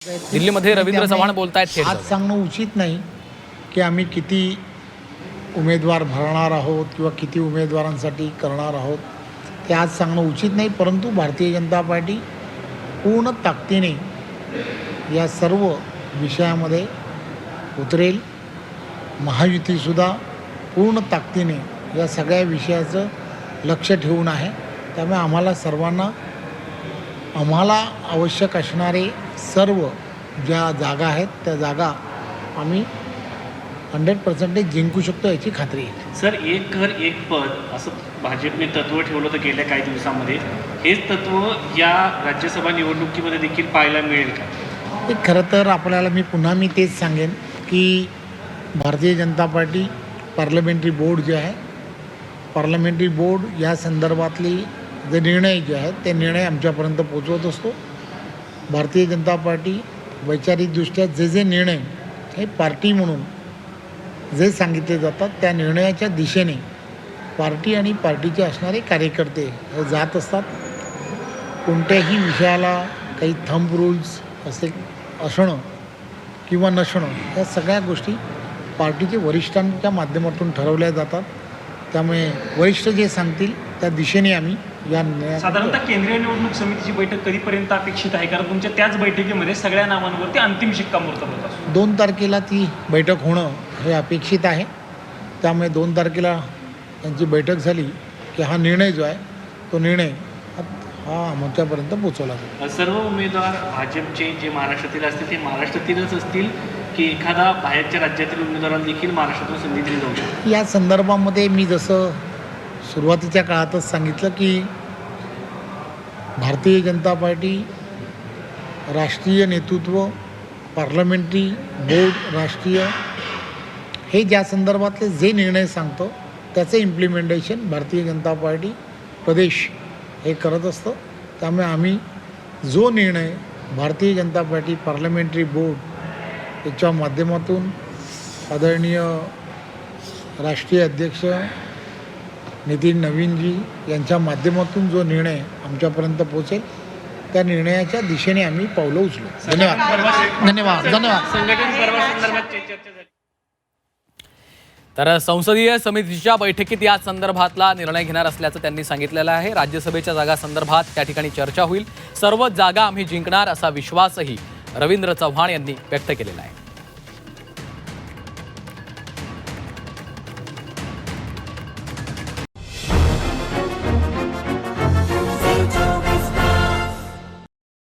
दिल्लीमध्ये रवींद्र चव्हाण बोलतायत थेट आज सांगणं उचित नाही की आम्ही किती उमेदवार भरणार आहोत किंवा किती उमेदवारांसाठी करणार आहोत ते आज सांगणं उचित नाही। परंतु भारतीय जनता पार्टी पूर्ण ताकदीने या सर्व विषयामध्ये उतरेल। महायुतीसुद्धा पूर्ण ताकदीने या सगळ्या विषयाचं लक्ष ठेवून आहे। त्यामुळे आम्हाला सर्वांना आवश्यक असणारे सर्व ज्या जागा आहेत त्या जागा आम्ही 100% जिंकू शकतो याची खात्री आहे। सर, एक घर एक पद असं भाजपने तत्व ठेवलं होतं गेल्या काही दिवसांमध्ये, हेच तत्व या राज्यसभा निवडणुकीमध्ये देखील पाहायला मिळेल का? ते खरं तर आपल्याला मी तेच सांगेन की Bharatiya Janata party parliamentary board जे आहे, पार्लमेंटरी बोर्ड या संदर्भातली जे निर्णय जे आहेत ते निर्णय आमच्यापर्यंत पोचवत असतो। भारतीय जनता पार्टी वैचारिकदृष्ट्या जे निर्णय हे पार्टी म्हणून जे सांगितले जातात त्या निर्णयाच्या दिशेने पार्टी आणि पार्टीचे असणारे कार्यकर्ते हे जात असतात। कोणत्याही विषयाला काही थंब रूल्स असणं किंवा नसणं या सगळ्या गोष्टी पार्टीचे वरिष्ठांच्या माध्यमातून ठरवल्या जातात। त्यामुळे वरिष्ठ जे सांगतील त्या दिशेने आम्ही या साधारणतः केंद्रीय निवडणूक समितीची बैठक कधीपर्यंत अपेक्षित आहे? कारण तुमच्या त्याच बैठकीमध्ये सगळ्या नावांवरती अंतिम शिक्कामोर्तब होत असतो। 2 तारखेला ती बैठक होणं हे अपेक्षित आहे। त्यामुळे 2 तारखेला त्यांची बैठक झाली की हा निर्णय जो आहे तो निर्णय हा आमच्यापर्यंत पोचवला जाईल। सर्व उमेदवार भाजपचे जे महाराष्ट्रातील असतील ते महाराष्ट्रातीलच असतील की एखादा बाहेरच्या राज्यातील उमेदवारांना देखील महाराष्ट्रातून संधी दिली जाऊ शकते? या संदर्भामध्ये मी जसं सुरुवातीच्या काळातच सांगितलं की भारतीय जनता पार्टी राष्ट्रीय नेतृत्व, पार्लमेंटरी बोर्ड राष्ट्रीय हे ज्या संदर्भातले जे निर्णय सांगतो त्याचं इम्प्लिमेंटेशन भारतीय जनता पार्टी प्रदेश हे करत असतं। त्यामुळे आम्ही जो निर्णय Bharatiya Janata party parliamentary board याच्या माध्यमातून आदरणीय राष्ट्रीय अध्यक्ष नितीन नवीनजी यांच्या माध्यमातून जो निर्णय आमच्यापर्यंत पोहोचेल त्या निर्णयाच्या दिशेने आम्ही पावलं उचलू। धन्यवाद। संघटन पर्वासंदर्भात चर्चा झाली। तर संसदीय समितीच्या बैठकीत या संदर्भातला निर्णय घेणार असल्याचं त्यांनी सांगितलेलं आहे। राज्यसभेच्या जागा संदर्भात त्या ठिकाणी चर्चा होईल। सर्व जागा आम्ही जिंकणार असा विश्वासही रवींद्र चव्हाण यांनी व्यक्त केलेला आहे।